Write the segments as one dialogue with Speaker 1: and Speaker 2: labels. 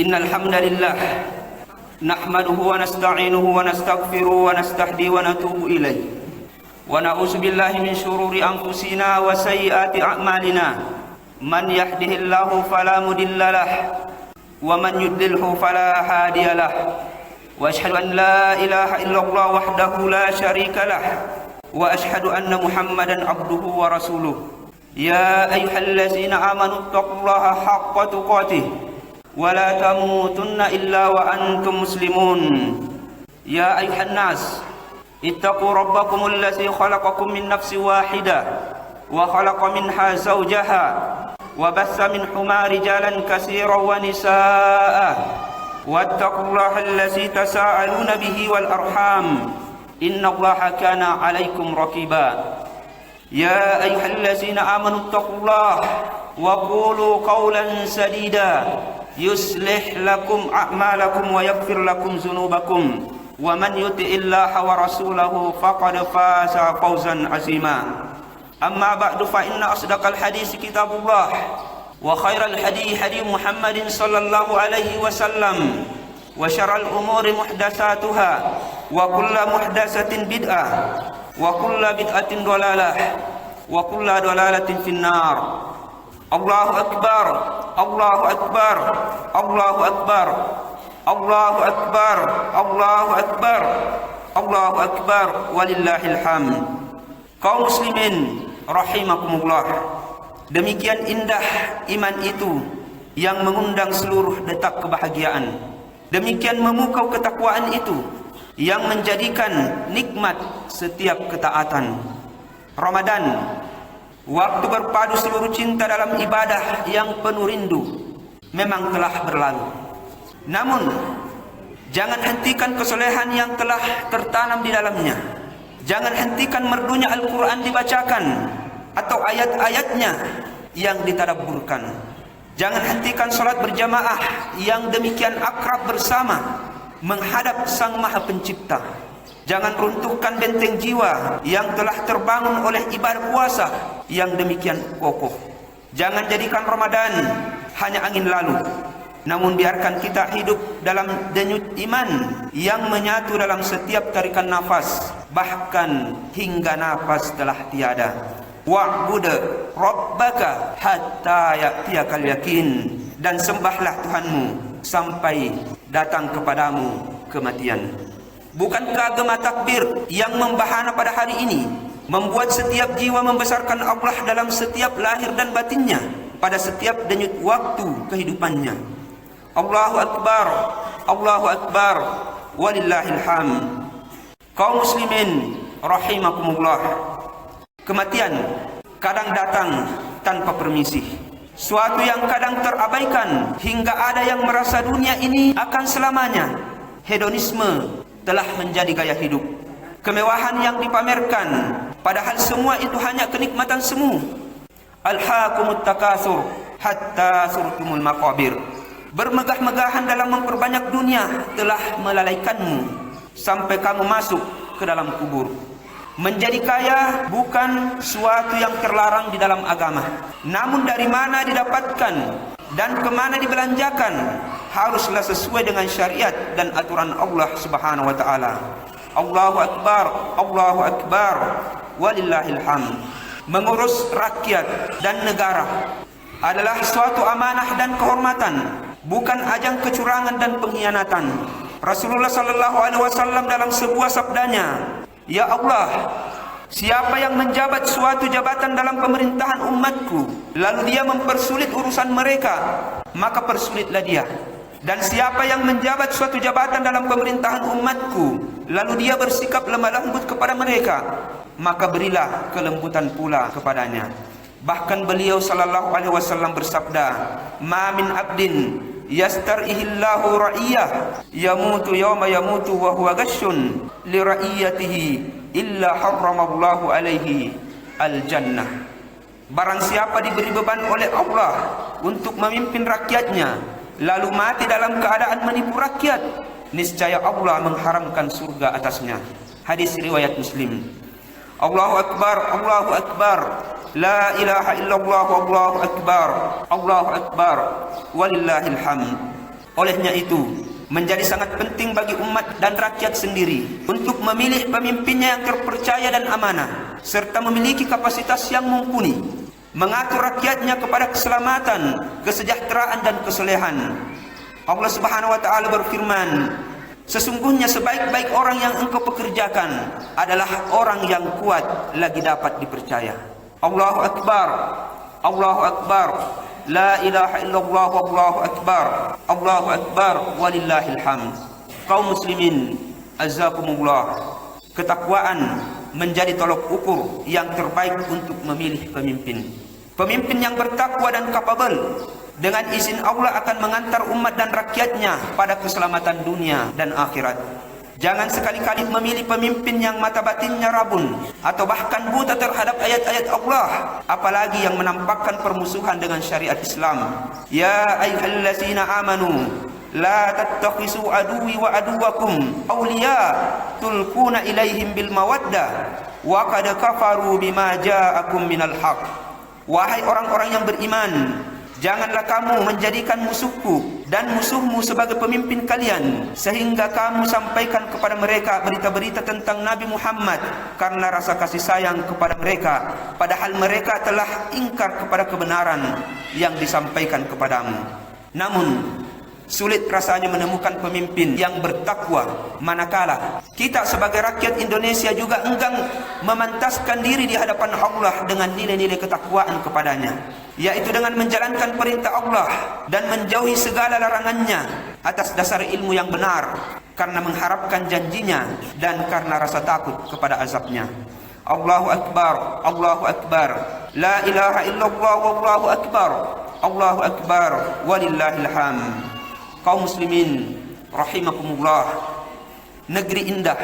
Speaker 1: Innal hamdalillah nahmaduhu wa nasta'inuhu wa nastaghfiruhu wa nastahdi wa natubu ilayh wa na'udzu billahi min shururi anfusina wa sayyiati a'malina man yahdihillahu fala mudhillalah wa man yudlilhu fala hadiyalah wa ashhadu an la ilaha illallah wahdahu la syarikalah wa ashhadu anna muhammadan abduhu wa rasuluh. Ya ayyuhallazina amanu taqullaha haqqa tuqatih wa la tamutunna illa wa antum muslimun. Ya ayyuhan nas ittaqu rabbakumul ladzi khalaqakum min nafsin wahidah wa khalaqa minha zawjaha wa bassa minhuma rijalan katsiran wa nisaa'a wattaqullaha allazi tasaaluna bihi wal arham innallaha kana 'alaikum raqiba. Ya ayyuhallazina amanu taqullaha wa qulu qawlan sadida yuslih lakum a'malakum wa yaghfir lakum dzunubakum wa man yuti'illaha wa rasulahu faqad faza fawzan 'azima. Amma ba'du fa inna asdaqal hadits kitabullah wa khairal hadi hadi Muhammadin sallallahu alaihi wasallam wa syarrul umuri muhdatsatuha wa kullu muhdatsatin bid'ah wa kullu bid'atin dhalalah wa kullu dhalalatin finnar. Allahu akbar, Allahu akbar, Allahu akbar, Allahu akbar, Allahu akbar, Allahu akbar, walillahil hamd. Kaum muslimin rahimakumullah, demikian indah iman itu yang mengundang seluruh detak kebahagiaan. Demikian memukau ketakwaan itu yang menjadikan nikmat setiap ketaatan. Ramadan, waktu berpadu seluruh cinta dalam ibadah yang penuh rindu, memang telah berlalu. Namun, jangan hentikan kesolehan yang telah tertanam di dalamnya. Jangan hentikan merdunya Al-Quran dibacakan atau ayat-ayatnya yang ditadabburkan. Jangan hentikan salat berjamaah yang demikian akrab bersama menghadap Sang Maha Pencipta. Jangan runtuhkan benteng jiwa yang telah terbangun oleh ibadah puasa yang demikian kokoh. Jangan jadikan Ramadan hanya angin lalu, namun biarkan kita hidup dalam denyut iman yang menyatu dalam setiap tarikan nafas, bahkan hingga nafas telah tiada. Wa'bud rabbaka hatta ya'tiyakal yakin, dan sembahlah Tuhanmu sampai datang kepadamu kematian. Bukankah gema takbir yang membahana pada hari ini membuat setiap jiwa membesarkan Allah dalam setiap lahir dan batinnya pada setiap denyut waktu kehidupannya? Allahu akbar, Allahu akbar, walillahil hamd. Kaum muslimin rahimakumullah, kematian kadang datang tanpa permisi, suatu yang kadang terabaikan hingga ada yang merasa dunia ini akan selamanya. Hedonisme telah menjadi gaya hidup, kemewahan yang dipamerkan, padahal semua itu hanya kenikmatan semu. Alhaakumut takatsur hatta surtumul maqabir. Bermegah-megahan dalam memperbanyak dunia telah melalaikanmu sampai kamu masuk ke dalam kubur. Menjadi kaya bukan suatu yang terlarang di dalam agama, namun dari mana didapatkan dan kemana dibelanjakan haruslah sesuai dengan syariat dan aturan Allah Subhanahu wa taala. Allahu akbar, Allahu akbar, walillahil hamd. Mengurus rakyat dan negara adalah suatu amanah dan kehormatan, bukan ajang kecurangan dan pengkhianatan. Rasulullah sallallahu alaihi wasallam dalam sebuah sabdanya, "Ya Allah, siapa yang menjabat suatu jabatan dalam pemerintahan umatku, lalu dia mempersulit urusan mereka, maka persulitlah dia. Dan siapa yang menjabat suatu jabatan dalam pemerintahan umatku, lalu dia bersikap lemah lembut kepada mereka, maka berilah kelembutan pula kepadanya." Bahkan beliau sallallahu alaihi wasallam bersabda, "Ma min abdin yastarihillahu ra'iyah yamutu yawma yamutu wa huwa ghashun li ra'iyatihi illa harramallahu alaihi al-jannah." Barang siapa diberi beban oleh Allah untuk memimpin rakyatnya, lalu mati dalam keadaan menipu rakyat, niscaya Allah mengharamkan surga atasnya. Hadis riwayat Muslim. Allahu akbar, Allahu akbar, la ilaha illallah, Allahu akbar, Allahu akbar, walillahil hamd. Olehnya itu, menjadi sangat penting bagi umat dan rakyat sendiri untuk memilih pemimpinnya yang terpercaya dan amanah, serta memiliki kapasitas yang mumpuni, mengatur rakyatnya kepada keselamatan, kesejahteraan dan kesolehan. Allah Subhanahu wa taala berfirman, sesungguhnya sebaik-baik orang yang engkau pekerjakan adalah orang yang kuat lagi dapat dipercaya. Allahu Akbar, Allahu Akbar, la ilaha illallah, wallahu akbar, Allahu akbar, walillahil hamd. Kaum muslimin, azakumullah, ketakwaan menjadi tolok ukur yang terbaik untuk memilih pemimpin. Pemimpin yang bertakwa dan kapabel, dengan izin Allah akan mengantar umat dan rakyatnya pada keselamatan dunia dan akhirat. Jangan sekali-kali memilih pemimpin yang mata batinnya rabun atau bahkan buta terhadap ayat-ayat Allah, apalagi yang menampakkan permusuhan dengan syariat Islam. Ya ayyuhallazina amanu la tattakhisu aduwi wa aduwakum awliya tulquna ilaihim bil mawaddah wa qad kafaru bima ja'akum minal haq. Wahai orang-orang yang beriman, janganlah kamu menjadikan musuhku dan musuhmu sebagai pemimpin kalian, sehingga kamu sampaikan kepada mereka berita-berita tentang Nabi Muhammad karena rasa kasih sayang kepada mereka, padahal mereka telah ingkar kepada kebenaran yang disampaikan kepadamu. Namun sulit rasanya menemukan pemimpin yang bertakwa manakala kita sebagai rakyat Indonesia juga enggan memantaskan diri di hadapan Allah dengan nilai-nilai ketakwaan kepadanya, yaitu dengan menjalankan perintah Allah dan menjauhi segala larangannya atas dasar ilmu yang benar, karena mengharapkan janjinya dan karena rasa takut kepada azabnya. Allahu Akbar, Allahu Akbar, la ilaha illallah, wallahu akbar, Allahu Akbar, walillahil hamd. Kaum muslimin rahimakumullah, negeri indah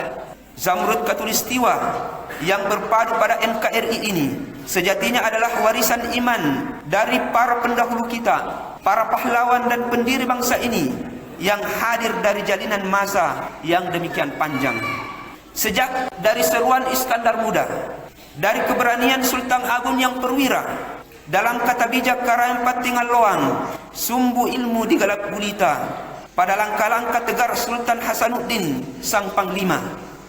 Speaker 1: Zamrud Katulistiwa yang berpadu pada NKRI ini sejatinya adalah warisan iman dari para pendahulu kita, para pahlawan dan pendiri bangsa ini yang hadir dari jalinan masa yang demikian panjang. Sejak dari seruan Iskandar Muda, dari keberanian Sultan Agung yang perwira, dalam kata bijak Karaempat Tinggal Loang, sumbu ilmu digalak gulita, pada langkah-langkah tegar Sultan Hasanuddin sang panglima,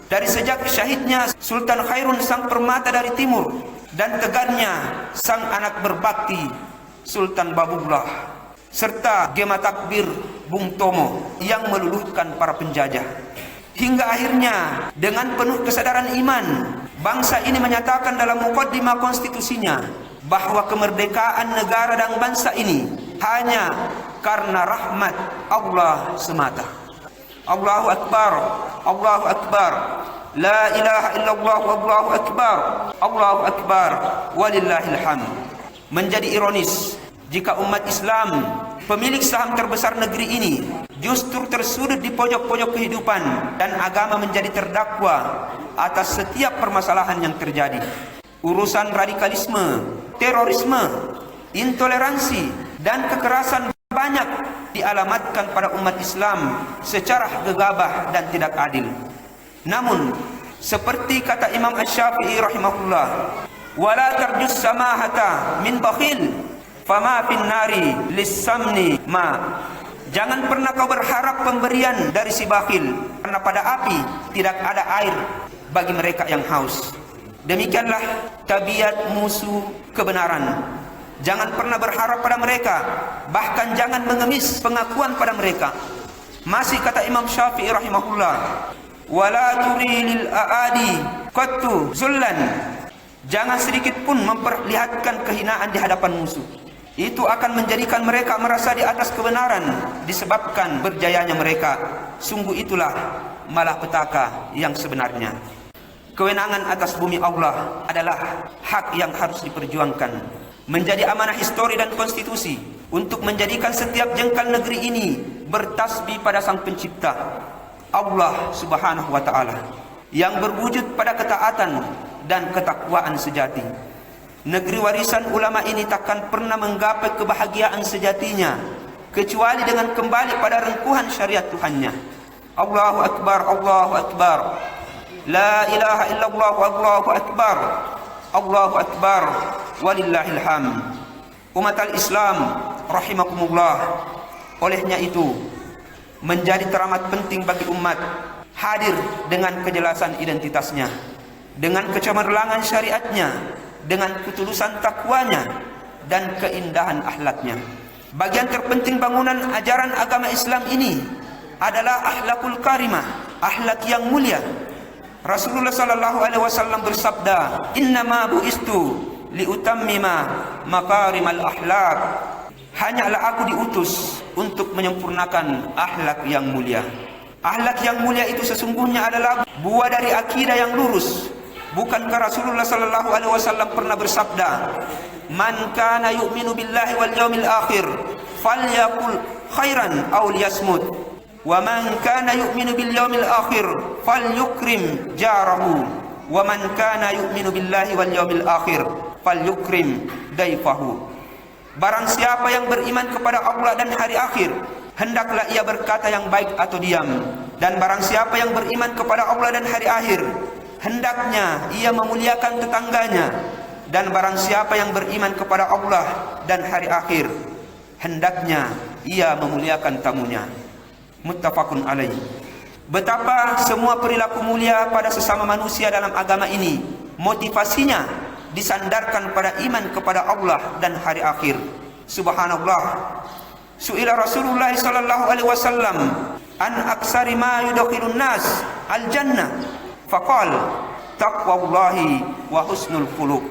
Speaker 1: dari sejak syahidnya Sultan Khairun sang permata dari timur, dan tegarnya sang anak berbakti Sultan Babullah, serta gema takbir Bung Tomo yang meluluhkan para penjajah. Hingga akhirnya dengan penuh kesadaran iman, bangsa ini menyatakan dalam mukaddimah konstitusinya bahwa kemerdekaan negara dan bangsa ini hanya karena rahmat Allah semata. Allahu Akbar, Allahu Akbar, la ilaha illallah, wallahu akbar, Allahu akbar, walillahil hamd. Menjadi ironis jika umat Islam, pemilik saham terbesar negeri ini, justru tersudut di pojok-pojok kehidupan dan agama menjadi terdakwa atas setiap permasalahan yang terjadi. Urusan radikalisme, terorisme, intoleransi, dan kekerasan banyak dialamatkan pada umat Islam secara gegabah dan tidak adil. Namun, seperti kata Imam Asy-Syafi'i rahimahullah, wala tarjus samahata min bakhil fama fin nari lis-samni ma. Jangan pernah kau berharap pemberian dari si bakhil, karena pada api tidak ada air bagi mereka yang haus. Demikianlah tabiat musuh kebenaran. Jangan pernah berharap pada mereka, bahkan jangan mengemis pengakuan pada mereka. Masih kata Imam Syafi'i rahimahullah, wala turi lil aadi qattu zullan. Jangan sedikit pun memperlihatkan kehinaan di hadapan musuh. Itu akan menjadikan mereka merasa di atas kebenaran disebabkan berjayanya mereka. Sungguh itulah malapetaka yang sebenarnya. Kewenangan atas bumi Allah adalah hak yang harus diperjuangkan. Menjadi amanah histori dan konstitusi untuk menjadikan setiap jengkal negeri ini bertasbih pada Sang Pencipta, Allah Subhanahu wa taala, yang berwujud pada ketaatan dan ketakwaan sejati. Negeri warisan ulama ini takkan pernah menggapai kebahagiaan sejatinya kecuali dengan kembali pada rengkuhan syariat Tuhannya. Allahu Akbar, Allahu Akbar, la ilaha illallah, wallahu akbar, Allahu akbar, walillahil hamd. Umat al-Islam rahimakumullah, olehnya itu menjadi teramat penting bagi umat hadir dengan kejelasan identitasnya, dengan kecemerlangan syariatnya, dengan ketulusan takwanya, dan keindahan akhlaknya. Bagian terpenting bangunan ajaran agama Islam ini adalah akhlakul karimah, akhlak yang mulia. Rasulullah sallallahu alaihi wasallam bersabda, "Innama bu'istu liutammima makarimal akhlak." Hanyalah aku diutus untuk menyempurnakan akhlak yang mulia. Akhlak yang mulia itu sesungguhnya adalah buah dari akidah yang lurus. Bukankah Rasulullah sallallahu alaihi wasallam pernah bersabda, "Man kana yu'minu billahi wal yawmil akhir falyaqul khairan aw liyasmut. Wa man kana yu'minu bil yawmil akhir falyukrim jarahu. Wa man kana yu'minu billahi wal yawmil akhir falyukrim daifahu." Barang siapa yang beriman kepada Allah dan hari akhir, hendaklah ia berkata yang baik atau diam. Dan barang siapa yang beriman kepada Allah dan hari akhir, hendaknya ia memuliakan tetangganya. Dan barang siapa yang beriman kepada Allah dan hari akhir, hendaknya ia memuliakan tamunya. Muttafaqun alaih. Betapa semua perilaku mulia pada sesama manusia dalam agama ini motivasinya disandarkan pada iman kepada Allah dan hari akhir. Subhanallah. Su'ila Rasulullah sallallahu alaihi wasallam an aksari ma yudkhilun nas al-jannah. Faqal taqwallahi wa husnul khuluq.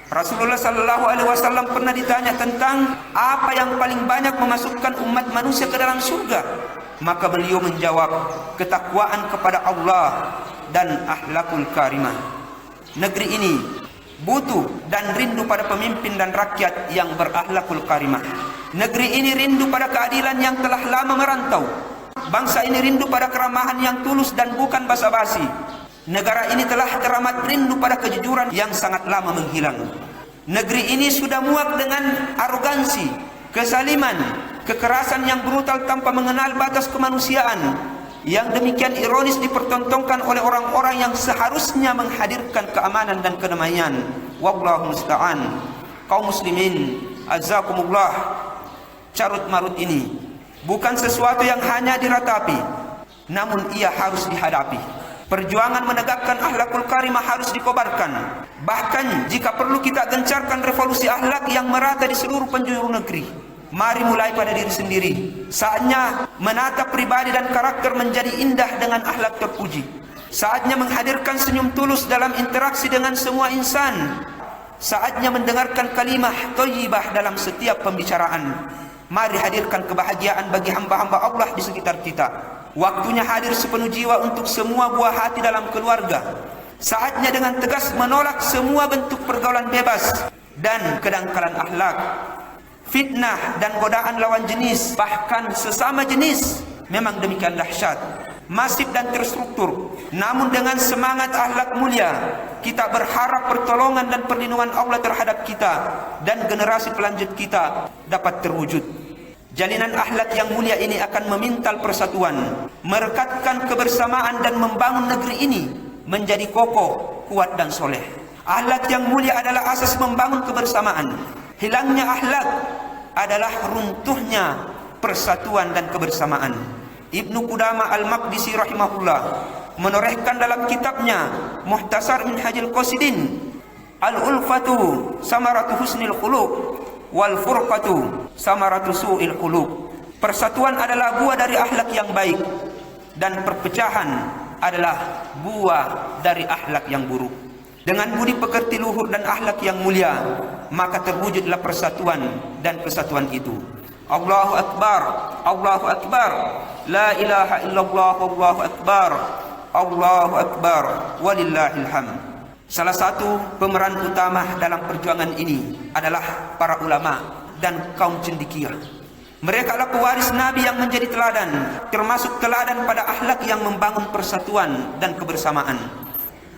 Speaker 1: Rasulullah sallallahu alaihi wasallam pernah ditanya tentang apa yang paling banyak memasukkan umat manusia ke dalam surga. Maka beliau menjawab, ketakwaan kepada Allah dan akhlakul karimah. Negeri ini butuh dan rindu pada pemimpin dan rakyat yang berakhlakul karimah. Negeri ini rindu pada keadilan yang telah lama merantau. Bangsa ini rindu pada keramahan yang tulus dan bukan basa-basi. Negara ini telah teramat rindu pada kejujuran yang sangat lama menghilang. Negeri ini sudah muak dengan arogansi, kesaliman, kekerasan yang brutal tanpa mengenal batas kemanusiaan. Yang demikian ironis dipertontonkan oleh orang-orang yang seharusnya menghadirkan keamanan dan kedamaian. Wallahu musta'an. Kaum muslimin, azakumullah, carut marut ini bukan sesuatu yang hanya diratapi, namun ia harus dihadapi. Perjuangan menegakkan akhlakul karimah harus dikobarkan. Bahkan jika perlu kita gencarkan revolusi akhlak yang merata di seluruh penjuru negeri. Mari mulai pada diri sendiri. Saatnya menata pribadi dan karakter menjadi indah dengan akhlak terpuji. Saatnya menghadirkan senyum tulus dalam interaksi dengan semua insan. Saatnya mendengarkan kalimah thayyibah dalam setiap pembicaraan. Mari hadirkan kebahagiaan bagi hamba-hamba Allah di sekitar kita. Waktunya hadir sepenuh jiwa untuk semua buah hati dalam keluarga. Saatnya dengan tegas menolak semua bentuk pergaulan bebas dan kedangkalan akhlak. Fitnah dan godaan lawan jenis, bahkan sesama jenis, memang demikian dahsyat, masif dan terstruktur. Namun dengan semangat akhlak mulia, kita berharap pertolongan dan perlindungan Allah terhadap kita dan generasi pelanjut kita dapat terwujud. Jalinan akhlak yang mulia ini akan memintal persatuan, merekatkan kebersamaan dan membangun negeri ini menjadi kokoh, kuat dan soleh. Akhlak yang mulia adalah asas membangun kebersamaan. Hilangnya akhlak adalah runtuhnya persatuan dan kebersamaan. Ibnu Qudamah Al-Maqdisi rahimahullah menorehkan dalam kitabnya Muhtasar Minhajul Qasidin, al-ulfatu samaratu husnil khuluq wal furqatu samaratu su'il khuluq. Persatuan adalah buah dari akhlak yang baik dan perpecahan adalah buah dari akhlak yang buruk. Dengan budi pekerti luhur dan akhlak yang mulia, maka terwujudlah persatuan dan kesatuan itu. Allahu Akbar, Allahu Akbar, la ilaha illallah, Allahu Akbar, Allahu Akbar, walillahil hamd. Salah satu pemeran utama dalam perjuangan ini adalah para ulama dan kaum cendekia. Mereka adalah pewaris Nabi yang menjadi teladan, termasuk teladan pada akhlak yang membangun persatuan dan kebersamaan.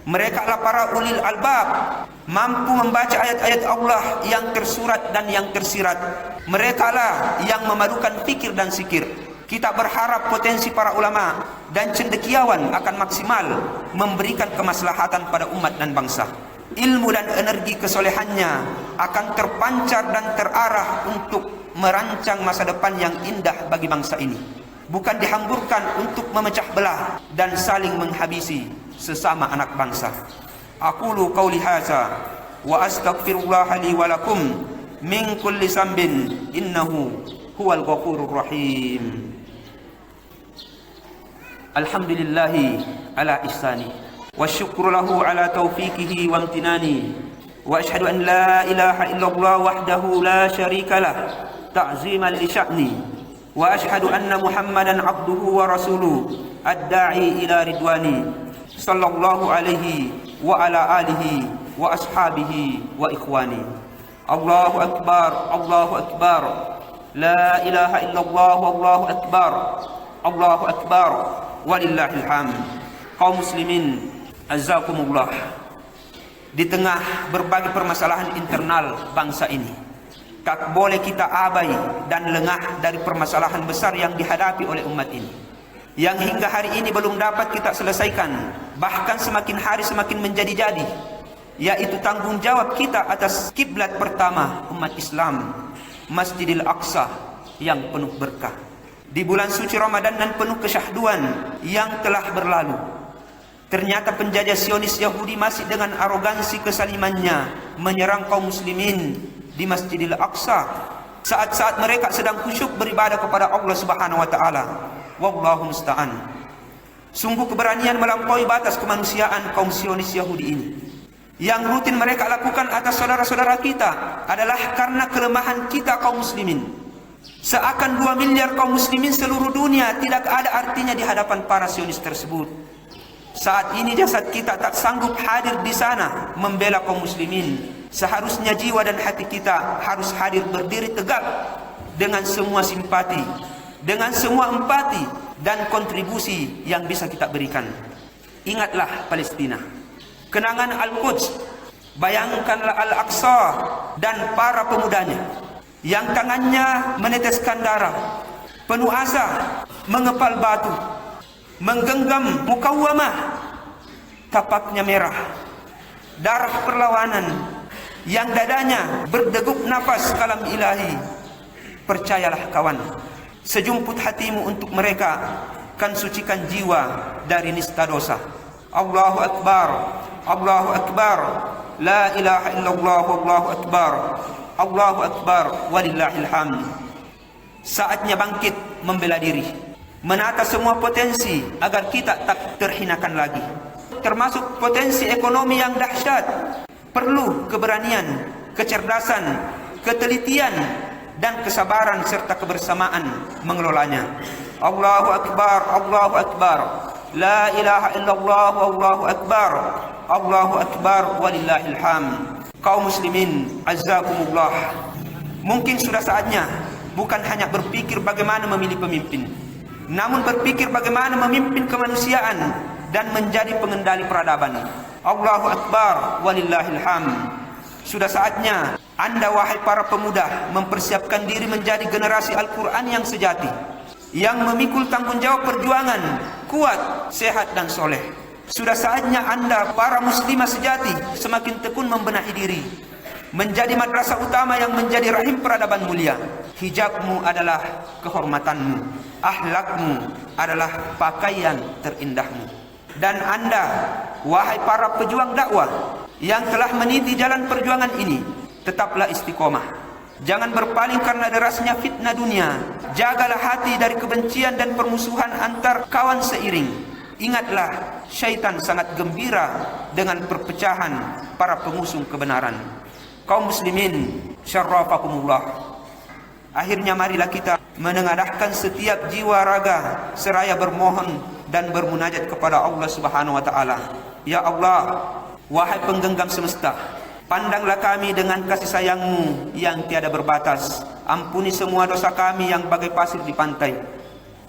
Speaker 1: Mereka adalah para ulil albab, mampu membaca ayat-ayat Allah yang tersurat dan yang tersirat. Mereka lah yang memadukan fikir dan sikir. Kita berharap potensi para ulama dan cendekiawan akan maksimal memberikan kemaslahatan pada umat dan bangsa. Ilmu dan energi kesolehannya akan terpancar dan terarah untuk merancang masa depan yang indah bagi bangsa ini. bukan dihamburkan untuk memecah belah dan saling menghabisi sesama anak bangsa. Aqulu qauli hadza wa astaghfirullah li wa lakum min kulli zambin innahu huwal ghafurur rahim. Alhamdulillahi ala ihsani wa syukru lahu ala taufiqihi wa amtinani wa ashhadu an la ilaha illallah wahdahu la syarika lah ta'ziman li sya'ni wa ashhadu anna muhammadan abduhu wa rasuluh ad-da'i ila ridwani sallallahu alaihi wa ala alihi wa ashabihi wa ikhwani. Allahu akbar, Allahu akbar, la ilaha illallah, wallahu akbar, Allahu akbar, walillahil hamd. Kaum muslimin azzakumullah, di tengah berbagai permasalahan internal bangsa ini, tak boleh kita abai dan lengah dari permasalahan besar yang dihadapi oleh umat ini, yang hingga hari ini belum dapat kita selesaikan, bahkan semakin hari semakin menjadi-jadi, yaitu tanggung jawab kita atas kiblat pertama umat Islam, Masjidil Aqsa yang penuh berkah di bulan suci Ramadan dan penuh kesyahduan yang telah berlalu. Ternyata penjajah Zionis Yahudi masih dengan arogansi kesalimannya menyerang kaum muslimin di Masjidil Aqsa saat-saat mereka sedang khusyuk beribadah kepada Allah Subhanahu wa taala. Wallahu musta'an. Sungguh keberanian melampaui batas kemanusiaan kaum Zionis Yahudi ini. Yang rutin mereka lakukan atas saudara-saudara kita adalah karena kelemahan kita kaum muslimin. Seakan 2 miliar kaum muslimin seluruh dunia tidak ada artinya di hadapan para Zionis tersebut. Saat ini jasad kita tak sanggup hadir di sana membela kaum muslimin. Seharusnya jiwa dan hati kita harus hadir berdiri tegak dengan semua simpati, dengan semua empati dan kontribusi yang bisa kita berikan. Ingatlah Palestina, kenangan Al-Quds, bayangkanlah Al-Aqsa dan para pemudanya yang tangannya meneteskan darah, penuh asa, mengepal batu, menggenggam mukawamah, tapaknya merah, darah perlawanan, yang dadanya berdegup nafas kalam ilahi. Percayalah kawan, sejumput hatimu untuk mereka kan sucikan jiwa dari nista dosa. Allahu akbar, Allahu akbar, la ilaha illallah, wallahu akbar, Allahu akbar, walillahil hamd. Saatnya bangkit membela diri, menata semua potensi agar kita tak terhinakan lagi, termasuk potensi ekonomi yang dahsyat. Perlu keberanian, kecerdasan, ketelitian dan kesabaran serta kebersamaan mengelolanya. Allahu akbar, Allahu akbar, la ilaha illallah, wallahu akbar, Allahu akbar, walillahil hamd. Kaum muslimin azzakumullah, mungkin sudah saatnya bukan hanya berpikir bagaimana memilih pemimpin, namun berpikir bagaimana memimpin kemanusiaan dan menjadi pengendali peradaban. Allahu akbar, walillahil hamd. Sudah saatnya Anda wahai para pemuda mempersiapkan diri menjadi generasi Al-Quran yang sejati, yang memikul tanggung jawab perjuangan, kuat, sehat dan soleh. Sudah saatnya Anda para muslimah sejati semakin tekun membenahi diri, menjadi madrasah utama yang menjadi rahim peradaban mulia. Hijabmu adalah kehormatanmu, akhlakmu adalah pakaian terindahmu. Dan Anda wahai para pejuang dakwah yang telah meniti jalan perjuangan ini, tetaplah istiqomah. Jangan berpaling karena derasnya fitnah dunia. Jagalah hati dari kebencian dan permusuhan antar kawan seiring. Ingatlah, syaitan sangat gembira dengan perpecahan para pengusung kebenaran. Kaum muslimin syarrafakumullah, akhirnya marilah kita menengadahkan setiap jiwa raga seraya bermohon dan bermunajat kepada Allah Subhanahu wa taala. Ya Allah, wahai penggenggam semesta, pandanglah kami dengan kasih sayang-Mu yang tiada berbatas. Ampuni semua dosa kami yang bagai pasir di pantai.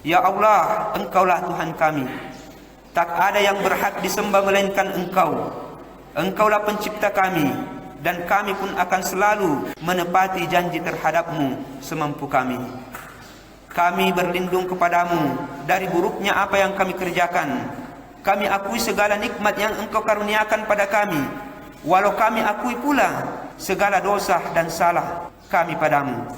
Speaker 1: Ya Allah, Engkaulah Tuhan kami. Tak ada yang berhak disembah melainkan Engkau. Engkaulah pencipta kami, dan kami pun akan selalu menepati janji terhadap-Mu semampu kami. Kami berlindung kepadamu dari buruknya apa yang kami kerjakan. Kami akui segala nikmat yang Engkau karuniakan pada kami, walau kami akui pula segala dosa dan salah kami padamu.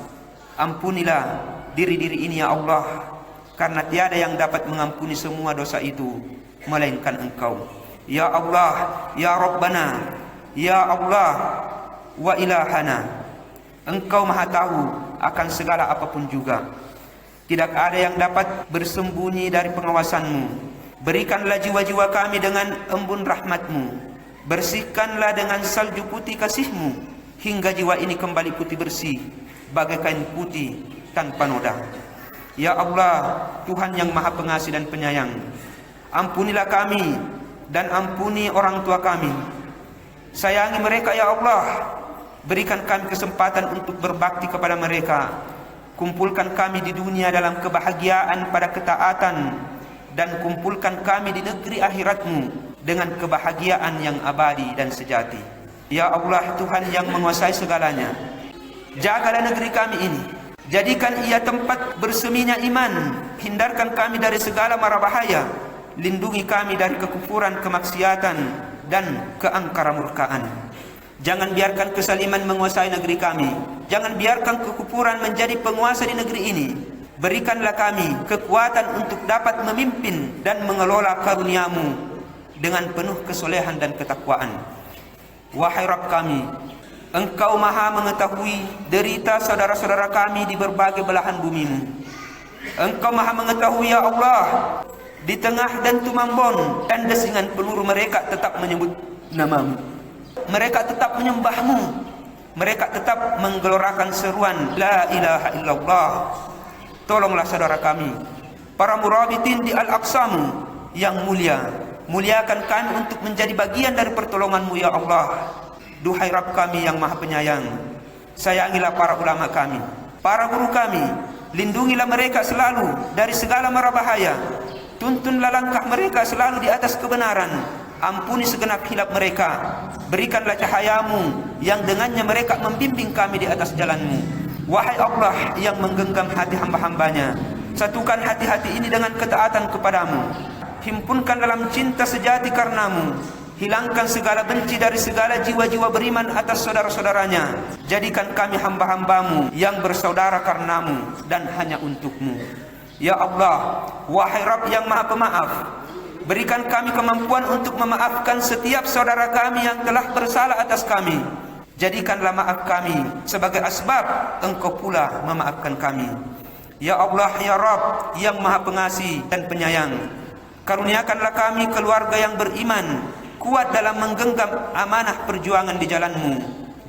Speaker 1: Ampunilah diri-diri ini ya Allah. karena tiada yang dapat mengampuni semua dosa itu melainkan Engkau. Ya Allah, Ya Rabbana, Ya Allah wa ilahana, Engkau maha tahu akan segala apapun juga. Tidak ada yang dapat bersembunyi dari pengawasan-Mu. Berikanlah jiwa-jiwa kami dengan embun rahmat-Mu. Bersihkanlah dengan salju putih kasih-Mu, hingga jiwa ini kembali putih bersih, bagai kain putih tanpa noda. Ya Allah, Tuhan yang maha pengasih dan penyayang, ampunilah kami dan ampuni orang tua kami. Sayangi mereka ya Allah. Berikan kami kesempatan untuk berbakti kepada mereka. Kumpulkan kami di dunia dalam kebahagiaan pada ketaatan, dan kumpulkan kami di negeri akhirat-Mu dengan kebahagiaan yang abadi dan sejati. Ya Allah, Tuhan yang menguasai segalanya, jagalah negeri kami ini. Jadikan ia tempat berseminya iman. Hindarkan kami dari segala mara bahaya. Lindungi kami dari kekufuran, kemaksiatan, dan keangkara murkaan. Jangan biarkan kesaliman menguasai negeri kami. Jangan biarkan kekufuran menjadi penguasa di negeri ini. Berikanlah kami kekuatan untuk dapat memimpin dan mengelola karunia-Mu dengan penuh kesolehan dan ketakwaan. Wahai Rabb kami, Engkau maha mengetahui derita saudara-saudara kami di berbagai belahan bumi-Mu. Engkau maha mengetahui ya Allah, di tengah dan tumambon dan desingan peluru mereka tetap menyebut nama-Mu. Mereka tetap menyembah-Mu. Mereka tetap menggelorakan seruan La ilaha illallah. Tolonglah saudara kami, para murabitin di Al-Aqsa-Mu yang mulia. Muliakan kami untuk menjadi bagian dari pertolongan-Mu ya Allah. Duhai Rabb kami yang maha penyayang, sayangilah para ulama kami, para guru kami. Lindungilah mereka selalu dari segala mara bahaya. Tuntunlah langkah mereka selalu di atas kebenaran. Ampuni segenap hilap mereka. Berikanlah cahaya-Mu yang dengannya mereka membimbing kami di atas jalan-Mu. Wahai Allah yang menggenggam hati hamba-hambanya, satukan hati-hati ini dengan ketaatan kepadamu. Himpunkan dalam cinta sejati karena-Mu. Hilangkan segala benci dari segala jiwa-jiwa beriman atas saudara-saudaranya. Jadikan kami hamba-hamba-Mu yang bersaudara karena-Mu dan hanya untuk-Mu. Ya Allah, wahai Rabb yang maha pemaaf, berikan kami kemampuan untuk memaafkan setiap saudara kami yang telah bersalah atas kami. Jadikanlah maaf kami sebagai asbab Engkau pula memaafkan kami. Ya Allah, ya Rabb yang maha pengasih dan penyayang, karuniakanlah kami keluarga yang beriman, kuat dalam menggenggam amanah perjuangan di jalan-Mu.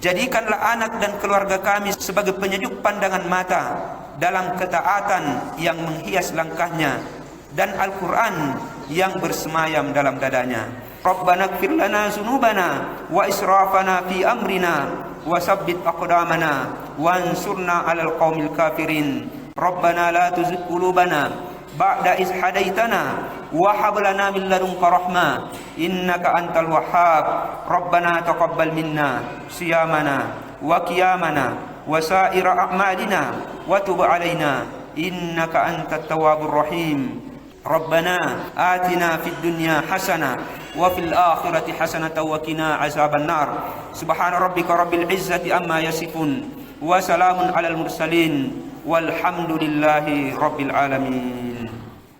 Speaker 1: Jadikanlah anak dan keluarga kami sebagai penyejuk pandangan mata dalam ketaatan yang menghias langkahnya, dan Al-Quran yang bersemayam dalam dadanya. Rabbana ighfir lana dzunubana wa israfana fi amrina wa tsabbit aqdamana wansurna 'alal qaumil kafirin. Rabbana la tuzigh qulubana ba'da idh hadaitana wa hab lana min ladunka rahmah innaka antal wahhab. Rabbana taqabbal minna siyamana wa qiyamana wa sa'ira a'malina wa tub 'alaina innaka antat tawwabur rahim. Rabbana atina fid dunya hasanah wa fil akhirati hasanatan wa qina azaban nar. Subhana rabbika rabbil izzati amma yasifun wa salamun alal mursalin walhamdulillahi rabbil alamin.